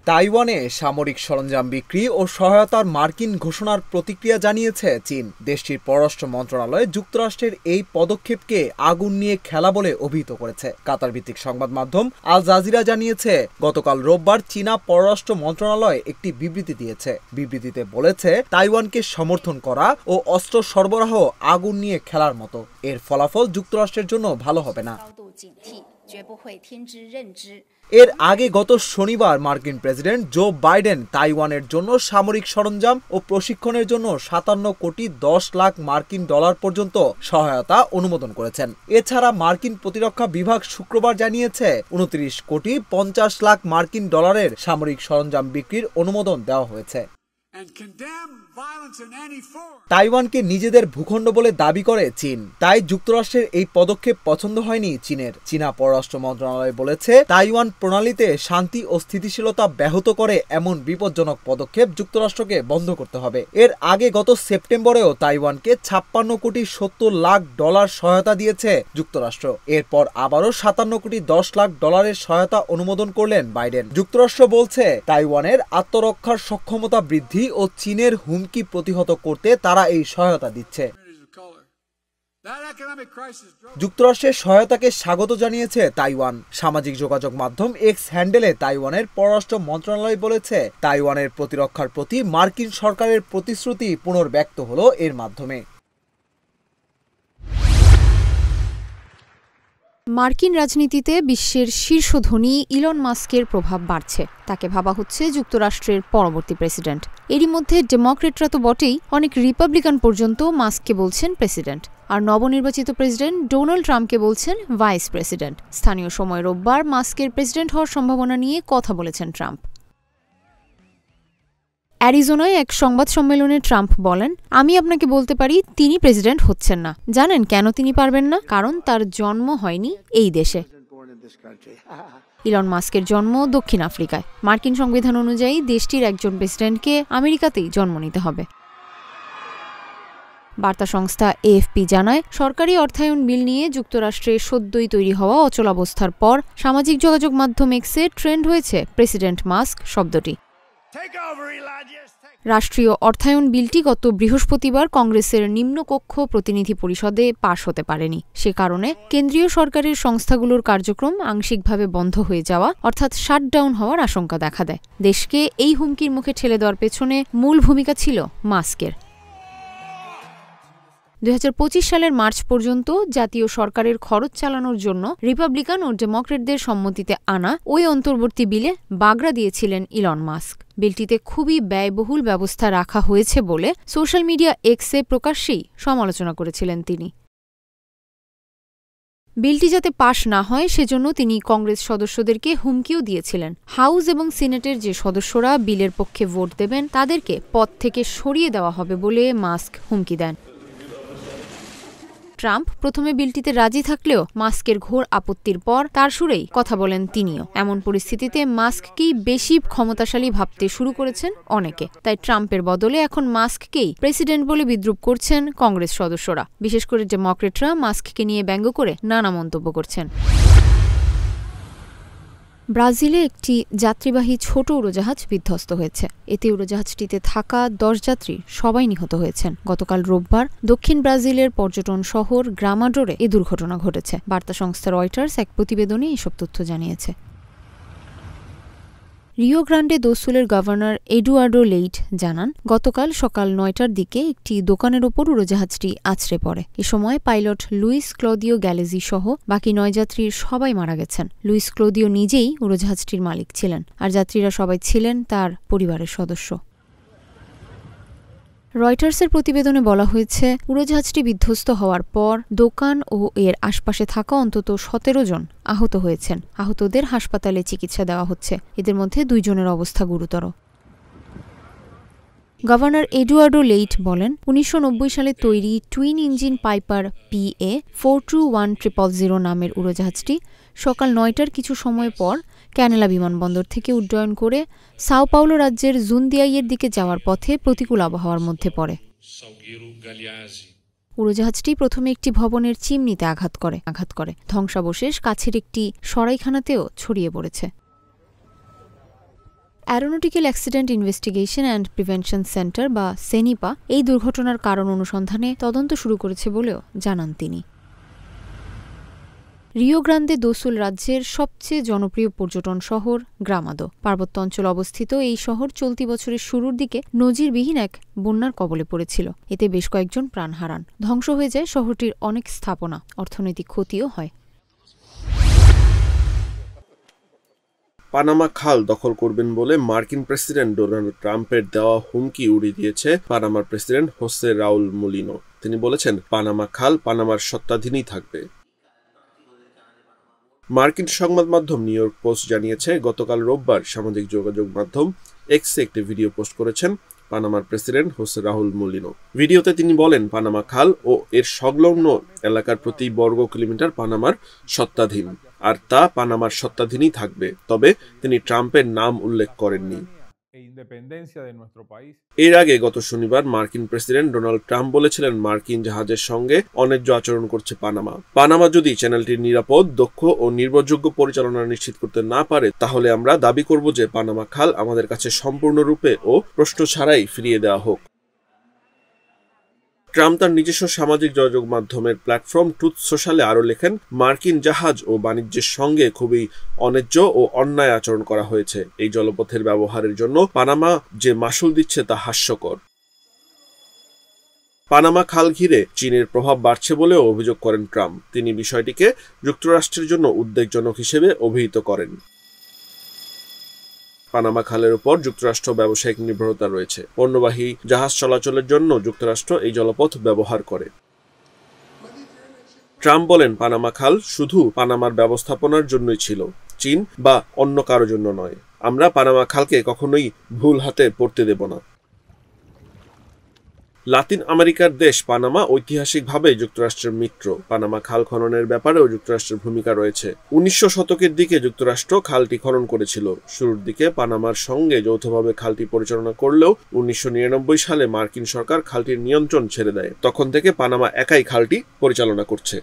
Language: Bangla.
তাইওয়ানে সামরিক সরঞ্জাম বিক্রি ও সহায়তার মার্কিন ঘোষণার প্রতিক্রিয়া জানিয়েছে চীন। দেশটির পররাষ্ট্র মন্ত্রণালয় যুক্তরাষ্ট্রের এই পদক্ষেপকে আগুন নিয়ে খেলা বলে অভিহিত করেছে। কাতার ভিত্তিক সংবাদ মাধ্যম আল জাজিরা জানিয়েছে, গতকাল রোববার চীনা পররাষ্ট্র মন্ত্রণালয় একটি বিবৃতি দিয়েছে। বিবৃতিতে বলেছে, তাইওয়ানকে সমর্থন করা ও অস্ত্র সরবরাহ আগুন নিয়ে খেলার মতো। এর ফলাফল যুক্তরাষ্ট্রের জন্য ভালো হবে না। এর আগে গত শনিবার মার্কিন প্রেসিডেন্ট জো বাইডেন তাইওয়ানের জন্য সামরিক সরঞ্জাম ও প্রশিক্ষণের জন্য 57 কোটি 10 লাখ মার্কিন ডলার পর্যন্ত সহায়তা অনুমোদন করেছেন। এছাড়া মার্কিন প্রতিরক্ষা বিভাগ শুক্রবার জানিয়েছে 29 কোটি 50 লাখ মার্কিন ডলারের সামরিক সরঞ্জাম বিক্রির অনুমোদন দেওয়া হয়েছে। তাইওয়ানকে নিজেদের ভূখণ্ড বলে দাবি করে চীন, তাই যুক্তরাষ্ট্রের এই পদক্ষেপ পছন্দ হয়নি চীনের। চীনা পররাষ্ট্র মন্ত্রণালয় বলেছে, তাইওয়ান প্রণালীতে শান্তি ও স্থিতিশীলতা ব্যাহত করে এমন বিপজ্জনক পদক্ষেপ যুক্তরাষ্ট্রকে বন্ধ করতে হবে। এর আগে গত সেপ্টেম্বরেও তাইওয়ানকে 56 কোটি 70 লাখ ডলার সহায়তা দিয়েছে যুক্তরাষ্ট্র। এরপর আবারও 57 কোটি 10 লাখ ডলারের সহায়তা অনুমোদন করলেন বাইডেন। যুক্তরাষ্ট্র বলছে, তাইওয়ানের আত্মরক্ষার সক্ষমতা বৃদ্ধি ও চীনের হুমকি প্রতিহত করতে তারা এই সহায়তা দিচ্ছে। যুক্তরাষ্ট্রের সহায়তাকে স্বাগত জানিয়েছে তাইওয়ান। সামাজিক যোগাযোগ মাধ্যম এক্স হ্যান্ডেলে তাইওয়ানের পররাষ্ট্র মন্ত্রণালয় বলেছে, তাইওয়ানের প্রতিরক্ষার প্রতি মার্কিন সরকারের প্রতিশ্রুতি পুনর্ব্যক্ত হলো এর মাধ্যমে। মার্কিন রাজনীতিতে বিশ্বের শীর্ষ ধনী ইলন মাস্কের প্রভাব বাড়ছে। তাকে ভাবা হচ্ছে যুক্তরাষ্ট্রের পরবর্তী প্রেসিডেন্ট। এরই মধ্যে ডেমোক্রেটরা তো বটেই, অনেক রিপাবলিকান পর্যন্ত মাস্ককে বলছেন প্রেসিডেন্ট, আর নবনির্বাচিত প্রেসিডেন্ট ডোনাল্ড ট্রাম্পকে বলছেন ভাইস প্রেসিডেন্ট। স্থানীয় সময় রোববার মাস্কের প্রেসিডেন্ট হওয়ার সম্ভাবনা নিয়ে কথা বলেছেন ট্রাম্প। অ্যারিজোনায় এক সংবাদ সম্মেলনে ট্রাম্প বলেন, আমি আপনাকে বলতে পারি তিনি প্রেসিডেন্ট হচ্ছেন না। জানেন কেন তিনি পারবেন না? কারণ তার জন্ম হয়নি এই দেশে। ইলন মাস্কের জন্ম দক্ষিণ আফ্রিকায়। মার্কিন সংবিধান অনুযায়ী দেশটির একজন প্রেসিডেন্টকে আমেরিকাতেই জন্ম নিতে হবে। বার্তা সংস্থা এএফপি জানায়, সরকারি অর্থায়ন বিল নিয়ে যুক্তরাষ্ট্রে সদ্যই তৈরি হওয়া অচলাবস্থার পর সামাজিক যোগাযোগ মাধ্যম এক্সে ট্রেন্ড হয়েছে প্রেসিডেন্ট মাস্ক শব্দটি। রাষ্ট্রীয় অর্থায়ন বিলটি গত বৃহস্পতিবার কংগ্রেসের নিম্নকক্ষ প্রতিনিধি পরিষদে পাশ হতে পারেনি। সে কারণে কেন্দ্রীয় সরকারের সংস্থাগুলোর কার্যক্রম আংশিকভাবে বন্ধ হয়ে যাওয়া, অর্থাৎ শাটডাউন হওয়ার আশঙ্কা দেখা দেয়। দেশকে এই হুমকির মুখে ঠেলে দেওয়ার পেছনে মূল ভূমিকা ছিল মাস্কের। 2025 সালের মার্চ পর্যন্ত জাতীয় সরকারের খরচ চালানোর জন্য রিপাবলিকান ও ডেমোক্রেটদের সম্মতিতে আনা ওই অন্তর্বর্তী বিলে বাগড়া দিয়েছিলেন ইলন মাস্ক। বিলটিতে খুবই ব্যয়বহুল ব্যবস্থা রাখা হয়েছে বলে সোশ্যাল মিডিয়া এক্সে প্রকাশ্যেই সমালোচনা করেছিলেন তিনি। বিলটি যাতে পাশ না হয় সেজন্য তিনি কংগ্রেস সদস্যদেরকে হুমকিও দিয়েছিলেন। হাউস এবং সিনেটের যে সদস্যরা বিলের পক্ষে ভোট দেবেন তাদেরকে পদ থেকে সরিয়ে দেওয়া হবে বলে মাস্ক হুমকি দেন। ট্রাম্প প্রথমে বিলটিতে রাজি থাকলেও মাস্কের ঘোর আপত্তির পর তার সুরেই কথা বলেন তিনিও। এমন পরিস্থিতিতে মাস্ককেই বেশি ক্ষমতাশালী ভাবতে শুরু করেছেন অনেকে। তাই ট্রাম্পের বদলে এখন মাস্ককেই প্রেসিডেন্ট বলে বিদ্রূপ করছেন কংগ্রেস সদস্যরা। বিশেষ করে ডেমোক্রেটরা মাস্ককে নিয়ে ব্যঙ্গ করে নানা মন্তব্য করছেন। ব্রাজিলে একটি যাত্রীবাহী ছোট উড়োজাহাজ বিধ্বস্ত হয়েছে। এতে উড়োজাহাজটিতে থাকা 10 যাত্রী সবাই নিহত হয়েছেন। গতকাল রোববার দক্ষিণ ব্রাজিলের পর্যটন শহর গ্রামাডোরে এ দুর্ঘটনা ঘটেছে। বার্তা সংস্থা রয়টার্স এক প্রতিবেদনে এসব তথ্য জানিয়েছে। রিও গ্রান্ডে দো সুলের গভর্নর এডুয়ার্ডো লেইট জানান, গতকাল সকাল 9টার দিকে একটি দোকানের ওপর উড়োজাহাজটি আছড়ে পড়ে। এ সময় পাইলট লুইস ক্লদিও গ্যালেজি সহ বাকি 9 যাত্রীর সবাই মারা গেছেন। লুইস ক্লদিও নিজেই উড়োজাহাজটির মালিক ছিলেন, আর যাত্রীরা সবাই ছিলেন তার পরিবারের সদস্য। রয়টার্সের প্রতিবেদনে বলা হয়েছে, উড়োজাহাজটি বিধ্বস্ত হওয়ার পর দোকান ও এর আশপাশে থাকা অন্তত 17 জন আহত হয়েছেন। আহতদের হাসপাতালে চিকিৎসা দেওয়া হচ্ছে। এদের মধ্যে 2 জনের অবস্থা গুরুতর। গভর্নর এডুয়ার্ডো লেইট বলেন, 1990 সালে তৈরি টুইন ইঞ্জিন পাইপার PA 421000 নামের উড়োজাহাজটি সকাল 9টার কিছু সময় পর ক্যানেলা বিমানবন্দর থেকে উড্ডয়ন করে সাও পাউলো রাজ্যের জুন্দিয়াইয়ের দিকে যাওয়ার পথে প্রতিকূল আবহাওয়ার মধ্যে পড়ে। উড়োজাহাজটি প্রথমে একটি ভবনের চিমনিতে আঘাত করে। ধ্বংসাবশেষ কাছের একটি সরাইখানাতেও ছড়িয়ে পড়েছে। Aeronautical accident investigation and prevention centre বা সেনিপা এই দুর্ঘটনার কারণ অনুসন্ধানে তদন্ত শুরু করেছে বলেও জানান তিনি। রিও গ্রান্দে দো সুল রাজ্যের সবচেয়ে জনপ্রিয় পর্যটন শহর গ্রামাদো। পার্বত্য অঞ্চলে অবস্থিত এই শহর চলতি বছরের শুরুর দিকে নজিরবিহীন এক বন্যার কবলে পড়েছিল। এতে বেশ কয়েকজন প্রাণ হারান। ধ্বংস হয়ে যায় শহরটির অনেক স্থাপনা, অর্থনৈতিক ক্ষতিও হয়। পানামা খাল দখল করবেন বলে মার্কিন প্রেসিডেন্ট ডোনাল্ড ট্রাম্পের দেওয়া হুমকি উড়িয়ে দিয়েছে পানামার প্রেসিডেন্ট হোসে রাউল মোলিনো। তিনি বলেছেন, পানামা খাল পানামার সত্ত্বাধীনই থাকবে। মার্কিন সংবাদ মাধ্যম নিউ ইয়র্ক পোস্ট জানিয়েছে, গতকাল রোববার সামাজিক যোগাযোগ মাধ্যম এক্সে একটি ভিডিও পোস্ট করেছেন পানামার প্রেসিডেন্ট হোসে রাউল মোলিনো। ভিডিওতে তিনি বলেন, পানামা খাল ও এর সংলগ্ন এলাকার প্রতি বর্গ কিলোমিটার পানামার সত্ত্বাধীন, আর তা পানামার সত্ত্বাধীনই থাকবে। তবে তিনি ট্রাম্পের নাম উল্লেখ করেননি। এর আগে গত শনিবার মার্কিন প্রেসিডেন্ট ডোনাল্ড ট্রাম্প বলেছিলেন, মার্কিন জাহাজের সঙ্গে অন্যায্য আচরণ করছে পানামা যদি চ্যানেলটির নিরাপদ, দক্ষ ও নির্ভরযোগ্য পরিচালনা নিশ্চিত করতে না পারে, তাহলে আমরা দাবি করব যে পানামা খাল আমাদের কাছে সম্পূর্ণরূপে ও প্রশ্ন ছাড়াই ফিরিয়ে দেওয়া হোক। ট্রাম্প তার নিজস্ব সামাজিক যোগাযোগ মাধ্যমের প্ল্যাটফর্ম ট্রুথ সোশ্যালে আরও লেখেন, মার্কিন জাহাজ ও বাণিজ্যের সঙ্গে খুবই অন্যায্য ও অন্যায় আচরণ করা হয়েছে। এই জলপথের ব্যবহারের জন্য পানামা যে মাশুল দিচ্ছে তা হাস্যকর। পানামা খাল ঘিরে চীনের প্রভাব বাড়ছে বলেও অভিযোগ করেন ট্রাম্প। তিনি বিষয়টিকে যুক্তরাষ্ট্রের জন্য উদ্বেগজনক হিসেবে অভিহিত করেন। পানামা খালের উপর যুক্তরাষ্ট্র ব্যবসায়িক নির্ভরতা রয়েছে। পণ্যবাহী জাহাজ চলাচলের জন্য যুক্তরাষ্ট্র এই জলপথ ব্যবহার করে। ট্রাম্প বলেন, পানামা খাল শুধু পানামার ব্যবস্থাপনার জন্যই ছিল, চীন বা অন্য কারো জন্য নয়। আমরা পানামা খালকে কখনোই ভুল হাতে পড়তে দেব না। লাতিন আমেরিকার দেশ পানামা ঐতিহাসিকভাবে যুক্তরাষ্ট্রের মিত্র। পানামা খাল খননের ব্যাপারেও যুক্তরাষ্ট্রের ভূমিকা রয়েছে। 1900 শতকের দিকে যুক্তরাষ্ট্র খালটি খনন করেছিল। শুরুর দিকে পানামার সঙ্গে যৌথভাবে খালটি পরিচালনা করলেও 1999 সালে মার্কিন সরকার খালটির নিয়ন্ত্রণ ছেড়ে দেয়। তখন থেকে পানামা একাই খালটি পরিচালনা করছে।